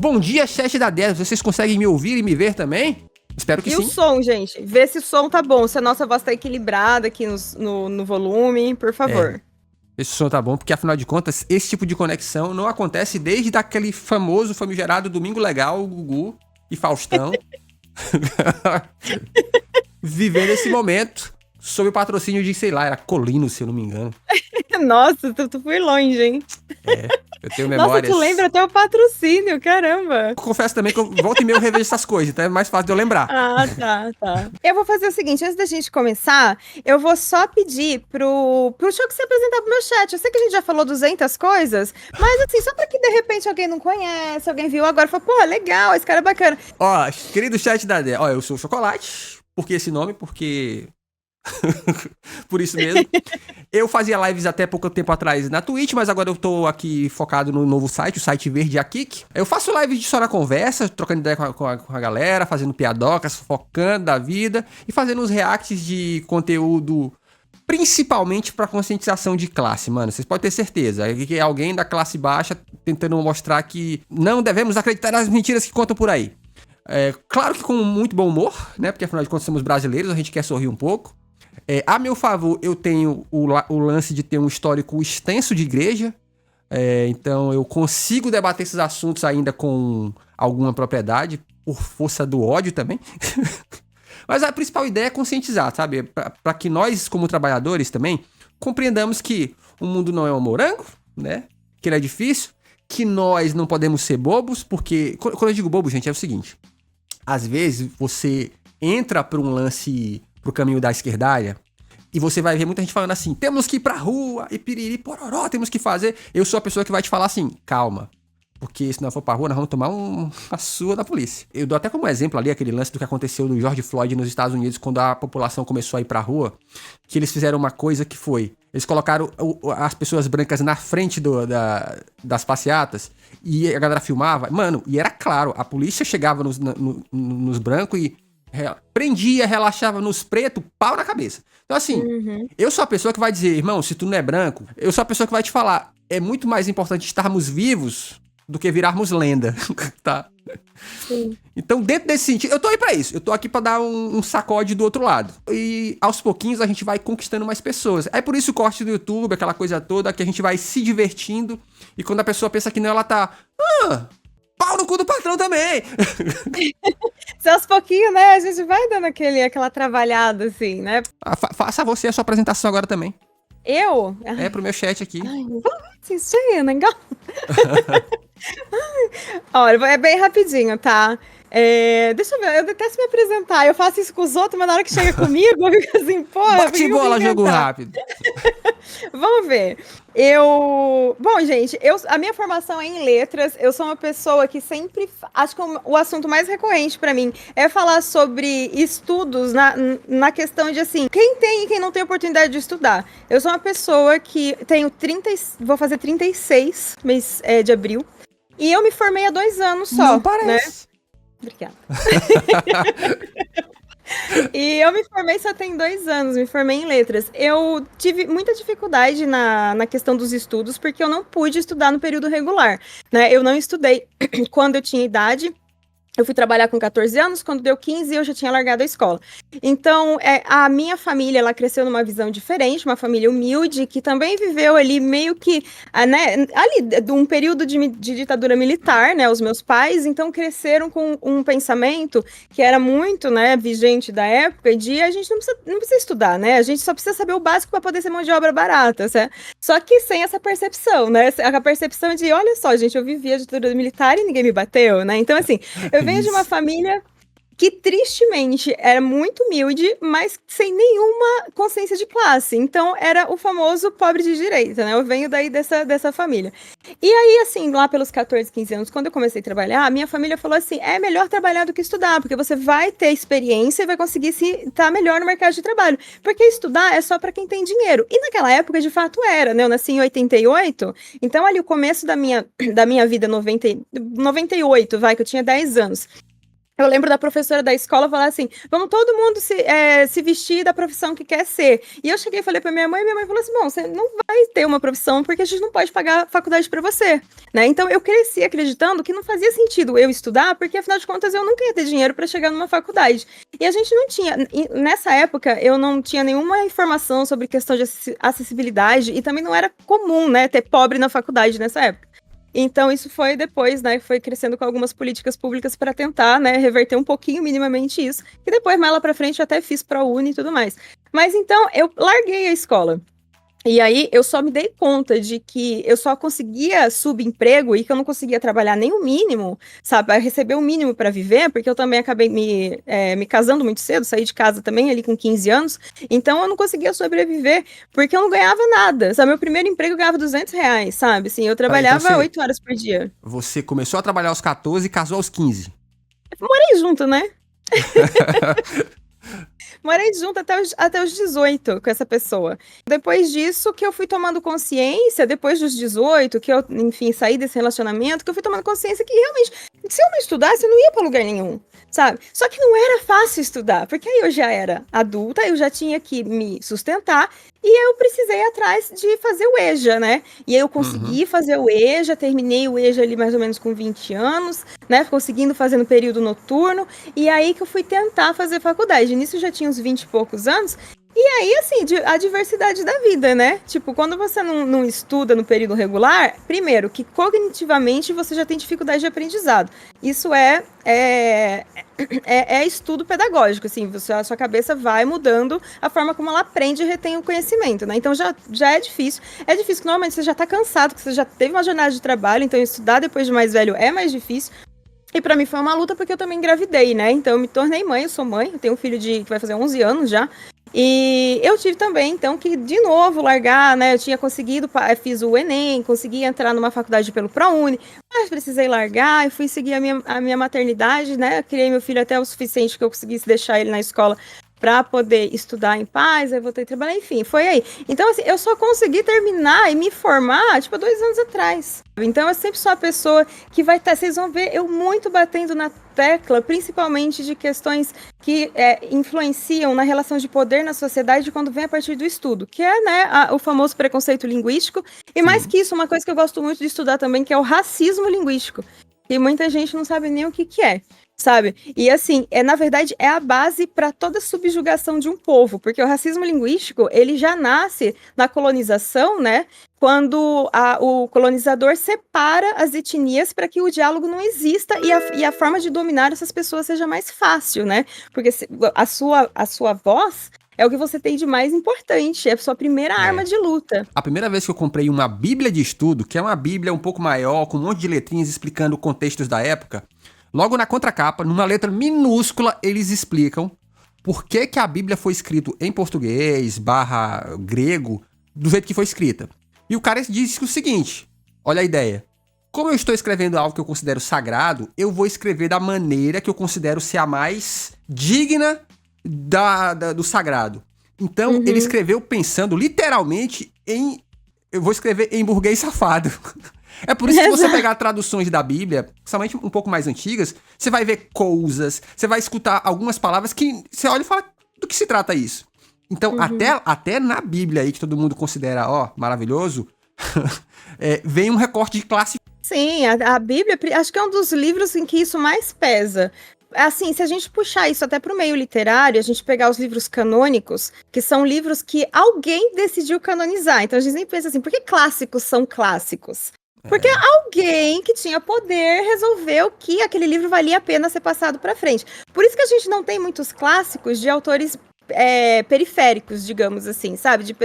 Bom dia, chat da 10. Vocês conseguem me ouvir e me ver também? Espero que sim. E o som, gente? Vê se o som tá bom, se a nossa voz tá equilibrada aqui no volume, por favor. Esse som tá bom, porque afinal de contas, esse tipo de conexão não acontece desde aquele famoso, famigerado Domingo Legal, Gugu e Faustão. Vivendo esse momento sob o patrocínio de, sei lá, era Colino, se eu não me engano. Nossa, tu foi longe, hein? Eu tenho memórias... Nossa, tu lembra até o patrocínio, caramba. Confesso também que eu volto e meio revejo essas coisas, então é mais fácil de eu lembrar. Tá. Eu vou fazer o seguinte, antes da gente começar, eu vou só pedir pro Choco se apresentar pro meu chat. Eu sei que a gente já falou 200 coisas, mas assim, só pra que de repente alguém não conhece, alguém viu agora e falou, pô, legal, esse cara é bacana. Ó, querido chat da 10, ó, eu sou o Chocolate. Por que esse nome? Porque... Por isso mesmo. Eu fazia lives até pouco tempo atrás na Twitch, mas agora eu tô aqui focado no novo site, o site verde a Kik. Eu faço lives de só na conversa, trocando ideia com a galera, fazendo piadocas, focando da vida e fazendo uns reacts de conteúdo principalmente pra conscientização de classe, mano. Vocês podem ter certeza que é alguém da classe baixa tentando mostrar que não devemos acreditar nas mentiras que contam por aí. Claro que com muito bom humor, né? Porque afinal de contas somos brasileiros, a gente quer sorrir um pouco. A meu favor, eu tenho o lance de ter um histórico extenso de igreja. Então eu consigo debater esses assuntos ainda com alguma propriedade, por força do ódio também. Mas a principal ideia é conscientizar, sabe? Para que nós, como trabalhadores também, compreendamos que o mundo não é um morango, né? Que ele é difícil, que nós não podemos ser bobos, porque... Quando eu digo bobo, gente, é o seguinte. Às vezes você entra para um lance... pro caminho da esquerdalha, e você vai ver muita gente falando assim, temos que ir pra rua, e piriri, pororó, temos que fazer. Eu sou a pessoa que vai te falar assim, calma, porque se não for pra rua, nós vamos tomar uma surra da polícia. Eu dou até como exemplo ali aquele lance do que aconteceu no George Floyd nos Estados Unidos, quando a população começou a ir pra rua, que eles fizeram uma coisa que foi, eles colocaram as pessoas brancas na frente das passeatas, e a galera filmava, mano, e era claro, a polícia chegava nos brancos e prendia, relaxava nos pretos, pau na cabeça. Então assim, eu sou a pessoa que vai dizer, irmão, se tu não é branco, eu sou a pessoa que vai te falar, é muito mais importante estarmos vivos do que virarmos lenda, tá? Sim. Então dentro desse sentido, eu tô aí pra isso, eu tô aqui pra dar um sacode do outro lado. E aos pouquinhos a gente vai conquistando mais pessoas. É por isso o corte do YouTube, aquela coisa toda, que a gente vai se divertindo, e quando a pessoa pensa que não, ela tá... pau no cu do patrão também! Se aos pouquinhos, né, a gente vai dando aquela trabalhada, assim, né? Faça você a sua apresentação agora também. Eu? Pro meu chat aqui. Isso aí, legal. Olha, é bem rapidinho, tá? Deixa eu ver, eu detesto me apresentar. Eu faço isso com os outros, mas na hora que chega comigo, eu fico assim, porra. Bate bola, jogo rápido. Vamos ver. Bom, gente, a minha formação é em letras. Eu sou uma pessoa que sempre... Acho que o assunto mais recorrente pra mim é falar sobre estudos na questão de, assim, quem tem e quem não tem oportunidade de estudar. Eu sou uma pessoa que tenho vou fazer 36 mês de abril. E eu me formei há 2 anos só. Não parece. Né? Obrigada. E eu me formei só tem 2 anos, me formei em letras. Eu tive muita dificuldade na questão dos estudos, porque eu não pude estudar no período regular, né? Eu não estudei quando eu tinha idade. Eu fui trabalhar com 14 anos, quando deu 15 eu já tinha largado a escola. Então, a minha família, ela cresceu numa visão diferente, uma família humilde, que também viveu ali meio que, né, ali, de um período de ditadura militar, né, os meus pais, então cresceram com um pensamento que era muito, né, vigente da época, de a gente não precisa estudar, né, a gente só precisa saber o básico para poder ser mão de obra barata, certo? Só que sem essa percepção, né, a percepção de, olha só, gente, eu vivia a ditadura militar e ninguém me bateu, né, então assim, eu venho de uma família que tristemente era muito humilde, mas sem nenhuma consciência de classe. Então, era o famoso pobre de direita, né? Eu venho daí dessa família. E aí, assim, lá pelos 14, 15 anos, quando eu comecei a trabalhar, a minha família falou assim, é melhor trabalhar do que estudar, porque você vai ter experiência e vai conseguir estar melhor no mercado de trabalho. Porque estudar é só para quem tem dinheiro. E naquela época, de fato, era, né? Eu nasci em 88, então ali o começo da minha vida, 98, que eu tinha 10 anos. Eu lembro da professora da escola falar assim, vamos todo mundo se vestir da profissão que quer ser. E eu cheguei e falei pra minha mãe falou assim, bom, você não vai ter uma profissão porque a gente não pode pagar faculdade pra você, né? Então eu cresci acreditando que não fazia sentido eu estudar, porque afinal de contas eu nunca ia ter dinheiro pra chegar numa faculdade. E a gente não tinha, nessa época eu não tinha nenhuma informação sobre questão de acessibilidade e também não era comum, né, ter pobre na faculdade nessa época. Então, isso foi depois, né, foi crescendo com algumas políticas públicas para tentar, né, reverter um pouquinho, minimamente isso. E depois, mais lá para frente, eu até fiz ProUni e tudo mais. Mas então, eu larguei a escola. E aí, eu só me dei conta de que eu só conseguia subemprego e que eu não conseguia trabalhar nem o mínimo, sabe? Receber o mínimo para viver, porque eu também acabei me casando muito cedo, saí de casa também ali com 15 anos, então eu não conseguia sobreviver, porque eu não ganhava nada, sabe? Meu primeiro emprego eu ganhava R$200, sabe? Assim, eu trabalhava então 8 horas por dia. Você começou a trabalhar aos 14 e casou aos 15. Morei junto, né? Morei junto até os 18 com essa pessoa. Depois disso, que eu fui tomando consciência, depois dos 18, que eu, enfim, saí desse relacionamento, que eu fui tomando consciência que realmente, se eu não estudasse, eu não ia pra lugar nenhum, sabe? Só que não era fácil estudar, porque aí eu já era adulta, eu já tinha que me sustentar, e eu precisei ir atrás de fazer o EJA, né? E aí eu consegui fazer o EJA, terminei o EJA ali mais ou menos com 20 anos, né? Conseguindo fazer no período noturno, e aí que eu fui tentar fazer faculdade. Nisso eu já tinha uns 20 e poucos anos, e aí, assim, a diversidade da vida, né? Tipo, quando você não estuda no período regular, primeiro, que cognitivamente você já tem dificuldade de aprendizado. Isso é estudo pedagógico, assim, a sua cabeça vai mudando a forma como ela aprende e retém o conhecimento, né? Então já é difícil. É difícil que normalmente você já tá cansado, que você já teve uma jornada de trabalho, então estudar depois de mais velho é mais difícil. E pra mim foi uma luta porque eu também engravidei, né? Então eu me tornei mãe, eu sou mãe, eu tenho um filho que vai fazer 11 anos já. E eu tive também, então, que de novo largar, né? Eu tinha conseguido, fiz o Enem, consegui entrar numa faculdade pelo ProUni, mas precisei largar e fui seguir a minha maternidade, né? Criei meu filho até o suficiente que eu conseguisse deixar ele na escola para poder estudar em paz, aí voltei a trabalhar, enfim, foi aí. Então, assim, eu só consegui terminar e me formar, tipo, 2 anos atrás. Então, eu sempre sou a pessoa que vai estar, vocês vão ver eu muito batendo na tecla, principalmente de questões que influenciam na relação de poder na sociedade quando vem a partir do estudo, que é, né, o famoso preconceito linguístico, e mais que isso, uma coisa que eu gosto muito de estudar também, que é o racismo linguístico, que muita gente não sabe nem o que é. Sabe? E assim, na verdade, é a base para toda subjugação de um povo, porque o racismo linguístico, ele já nasce na colonização, né? Quando o colonizador separa as etnias para que o diálogo não exista e a forma de dominar essas pessoas seja mais fácil, né? Porque a sua voz é o que você tem de mais importante, é a sua primeira arma de luta. A primeira vez que eu comprei uma bíblia de estudo, que é uma bíblia um pouco maior, com um monte de letrinhas explicando contextos da época, logo na contracapa, numa letra minúscula, eles explicam por que a Bíblia foi escrita em português, /grego, do jeito que foi escrita. E o cara disse o seguinte, olha a ideia. Como eu estou escrevendo algo que eu considero sagrado, eu vou escrever da maneira que eu considero ser a mais digna do sagrado. Então, ele escreveu pensando literalmente em... Eu vou escrever em burguês safado. É por isso que você pegar traduções da Bíblia, principalmente um pouco mais antigas, você vai ver coisas, você vai escutar algumas palavras que você olha e fala, do que se trata isso? Então, até na Bíblia aí, que todo mundo considera, maravilhoso, vem um recorte de classe. Sim, a Bíblia, acho que é um dos livros em que isso mais pesa. Assim, se a gente puxar isso até para o meio literário, a gente pegar os livros canônicos, que são livros que alguém decidiu canonizar. Então, a gente nem pensa assim, por que clássicos são clássicos? Porque alguém que tinha poder resolveu que aquele livro valia a pena ser passado para frente. Por isso que a gente não tem muitos clássicos de autores periféricos, digamos assim, sabe? De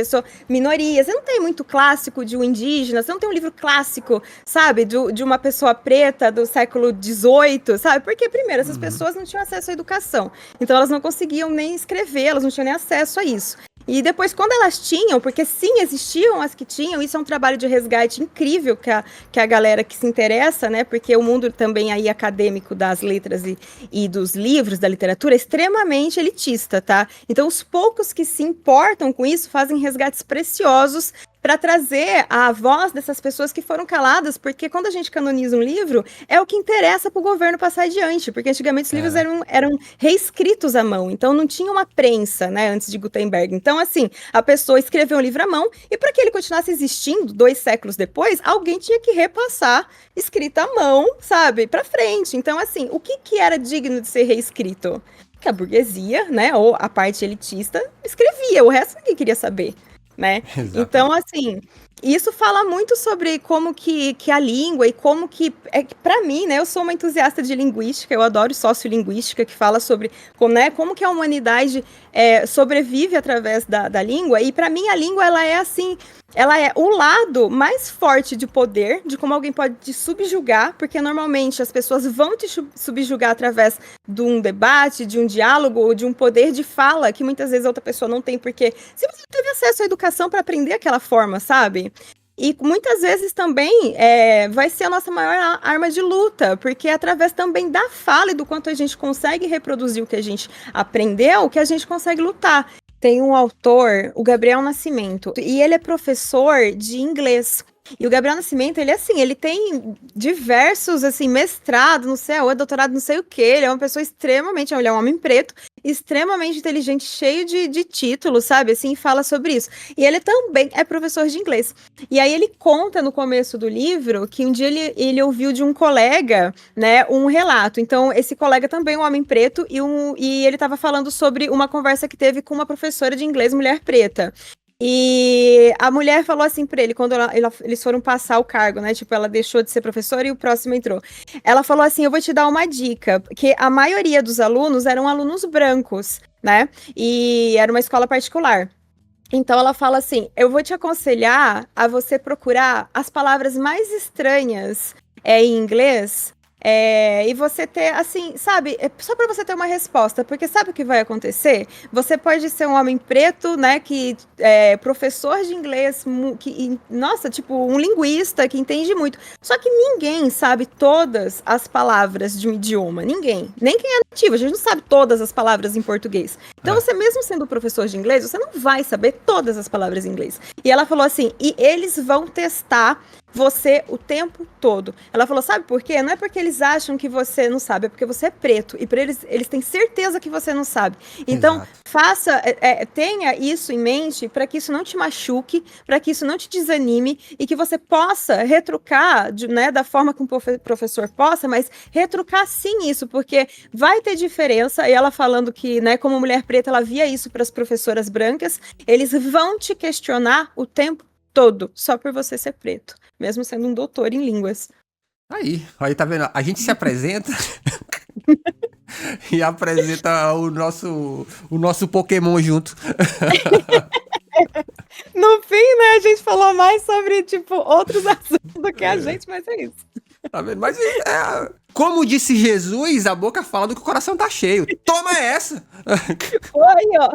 minorias. Você não tem muito clássico de um indígena, você não tem um livro clássico, sabe? De uma pessoa preta do século XVIII, sabe? Porque, primeiro, essas pessoas não tinham acesso à educação. Então, elas não conseguiam nem escrever, elas não tinham nem acesso a isso. E depois, quando elas tinham, porque sim, existiam as que tinham, isso é um trabalho de resgate incrível que a galera que se interessa, né? Porque o mundo também aí acadêmico das letras e dos livros, da literatura, é extremamente elitista, tá? Então, os poucos que se importam com isso fazem resgates preciosos para trazer a voz dessas pessoas que foram caladas, porque quando a gente canoniza um livro, é o que interessa para o governo passar adiante, porque antigamente os livros eram reescritos à mão, então não tinha uma prensa, né, antes de Gutenberg. Então, assim, a pessoa escreveu um livro à mão, e para que ele continuasse existindo 2 séculos depois, alguém tinha que repassar escrita à mão, sabe, para frente. Então, assim, o que era digno de ser reescrito? Que a burguesia, né, ou a parte elitista, escrevia, o resto ninguém queria saber, né? Então, assim, isso fala muito sobre como que a língua e como que, para mim, né, eu sou uma entusiasta de linguística, eu adoro sociolinguística, que fala sobre como, né, como que a humanidade sobrevive através da língua, e para mim a língua, ela é assim, ela é o lado mais forte de poder, de como alguém pode te subjugar, porque normalmente as pessoas vão te subjugar através de um debate, de um diálogo, ou de um poder de fala, que muitas vezes a outra pessoa não tem, porque se você não teve acesso à educação para aprender aquela forma, sabe? E muitas vezes também vai ser a nossa maior arma de luta, porque é através também da fala e do quanto a gente consegue reproduzir o que a gente aprendeu, que a gente consegue lutar. Tem um autor, o Gabriel Nascimento, e ele é professor de inglês. E o Gabriel Nascimento, ele assim, ele tem diversos, assim, mestrado, não sei, ou doutorado, não sei o quê. Ele é uma pessoa extremamente, ele é um homem preto, extremamente inteligente, cheio de títulos, sabe, assim, fala sobre isso. E ele também é professor de inglês. E aí ele conta no começo do livro que um dia ele ouviu de um colega, né, um relato. Então, esse colega também é um homem preto, e ele estava falando sobre uma conversa que teve com uma professora de inglês, mulher preta. E a mulher falou assim pra ele, quando eles foram passar o cargo, né? Tipo, ela deixou de ser professora e o próximo entrou. Ela falou assim: eu vou te dar uma dica, porque a maioria dos alunos eram alunos brancos, né? E era uma escola particular. Então ela fala assim: eu vou te aconselhar a você procurar as palavras mais estranhas em inglês. E você ter, assim, sabe, só para você ter uma resposta, porque sabe o que vai acontecer? Você pode ser um homem preto, né, que é professor de inglês, nossa, tipo, um linguista que entende muito, só que ninguém sabe todas as palavras de um idioma, ninguém, nem quem é nativo, a gente não sabe todas as palavras em português. Então você mesmo sendo professor de inglês, você não vai saber todas as palavras em inglês. E ela falou assim, e eles vão testar você o tempo todo. Ela falou, sabe por quê? Não é porque eles acham que você não sabe, é porque você é preto. E para eles têm certeza que você não sabe. Então, tenha isso em mente para que isso não te machuque, para que isso não te desanime e que você possa retrucar, né, da forma que um professor possa, mas retrucar sim isso, porque vai ter diferença. E ela falando que, né, como mulher preta, ela via isso para as professoras brancas, eles vão te questionar o tempo todo, só por você ser preto, mesmo sendo um doutor em línguas. Aí tá vendo? A gente se apresenta e apresenta o nosso Pokémon junto. No fim, né, a gente falou mais sobre, tipo, outros assuntos do que a gente, mas é isso. Tá vendo? Mas, como disse Jesus, a boca fala do que o coração tá cheio. Toma essa! Foi, ó.